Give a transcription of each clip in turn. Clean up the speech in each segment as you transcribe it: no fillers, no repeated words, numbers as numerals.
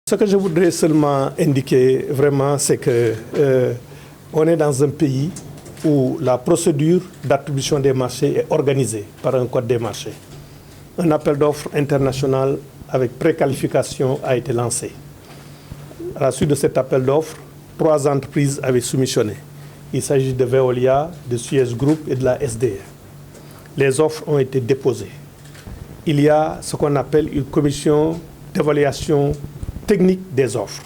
Ce que je voudrais seulement indiquer vraiment, c'est que on est dans un pays où la procédure d'attribution des marchés est organisée par un code des marchés. Un appel d'offres international avec préqualification a été lancé. À la suite de cet appel d'offres, 3 entreprises avaient soumissionné. Il s'agit de Veolia, de Suez Group et de la SDE. Les offres ont été déposées. Il y a ce qu'on appelle une commission d'évaluation technique des offres.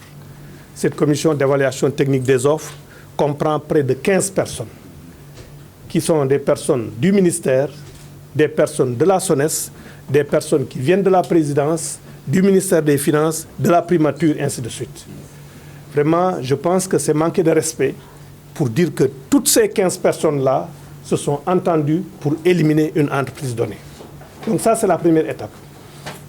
Cette commission d'évaluation technique des offres comprend près de 15 personnes, qui sont des personnes du ministère, des personnes de la SONES, des personnes qui viennent de la présidence, du ministère des Finances, de la primature, ainsi de suite. Vraiment, je pense que c'est manquer de respect pour dire que toutes ces 15 personnes-là se sont entendues pour éliminer une entreprise donnée. Donc ça, c'est la première étape.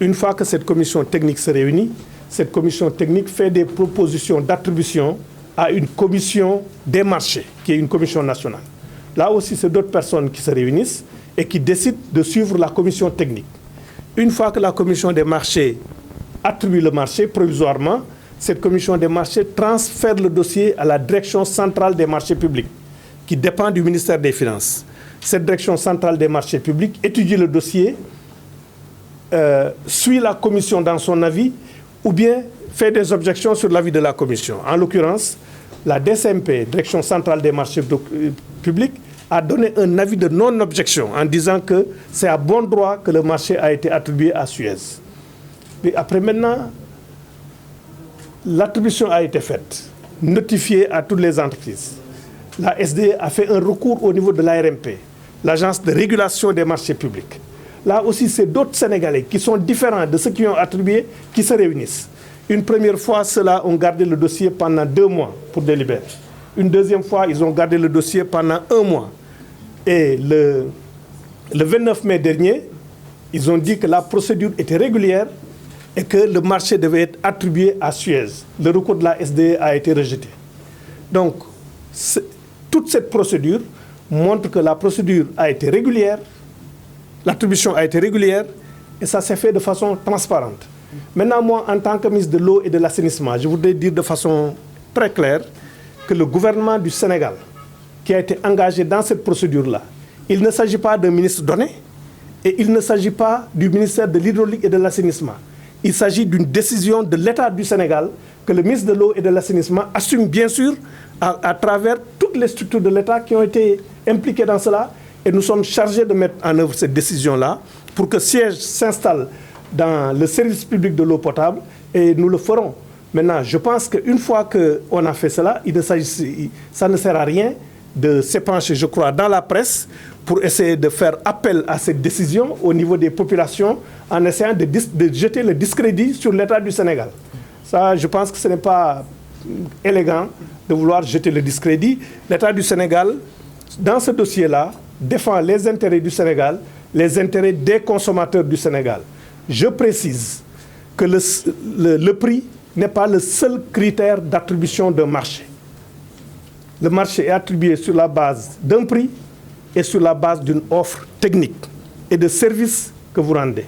Une fois que cette commission technique se réunit, cette commission technique fait des propositions d'attribution à une commission des marchés, qui est une commission nationale. Là aussi, c'est d'autres personnes qui se réunissent et qui décident de suivre la commission technique. Une fois que la commission des marchés attribue le marché provisoirement, cette commission des marchés transfère le dossier à la direction centrale des marchés publics, qui dépend du ministère des Finances. Cette direction centrale des marchés publics étudie le dossier, suit la commission dans son avis, ou bien fait des objections sur l'avis de la commission. En l'occurrence, la DCMP, Direction centrale des marchés publics, a donné un avis de non-objection en disant que c'est à bon droit que le marché a été attribué à Suez. Et après maintenant, l'attribution a été faite, notifiée à toutes les entreprises. La SDE a fait un recours au niveau de l'ARMP, l'Agence de régulation des marchés publics. Là aussi, c'est d'autres Sénégalais qui sont différents de ceux qui ont attribué, qui se réunissent. Une première fois, ceux-là ont gardé le dossier pendant 2 mois pour délibérer. Une deuxième fois, ils ont gardé le dossier pendant 1 mois. Et le 29 mai dernier, ils ont dit que la procédure était régulière et que le marché devait être attribué à Suez. Le recours de la SDE a été rejeté. Donc, toute cette procédure montre que la procédure a été régulière, l'attribution a été régulière et ça s'est fait de façon transparente. Maintenant, moi, en tant que ministre de l'eau et de l'assainissement, je voudrais dire de façon très claire que le gouvernement du Sénégal, qui a été engagé dans cette procédure-là, il ne s'agit pas d'un ministre donné et il ne s'agit pas du ministère de l'hydraulique et de l'assainissement. Il s'agit d'une décision de l'État du Sénégal que le ministre de l'eau et de l'assainissement assume bien sûr à travers toutes les structures de l'État qui ont été impliquées dans cela. Et nous sommes chargés de mettre en œuvre cette décision-là pour que Siège s'installe dans le service public de l'eau potable et nous le ferons. Maintenant, je pense qu'une fois qu'on a fait cela, ça ne sert à rien de s'épancher, je crois, dans la presse pour essayer de faire appel à cette décision au niveau des populations en essayant de jeter le discrédit sur l'État du Sénégal. Ça, je pense que ce n'est pas élégant de vouloir jeter le discrédit. L'État du Sénégal, dans ce dossier-là, défend les intérêts du Sénégal, les intérêts des consommateurs du Sénégal. Je précise que le prix n'est pas le seul critère d'attribution d'un marché. Le marché est attribué sur la base d'un prix et sur la base d'une offre technique et de services que vous rendez.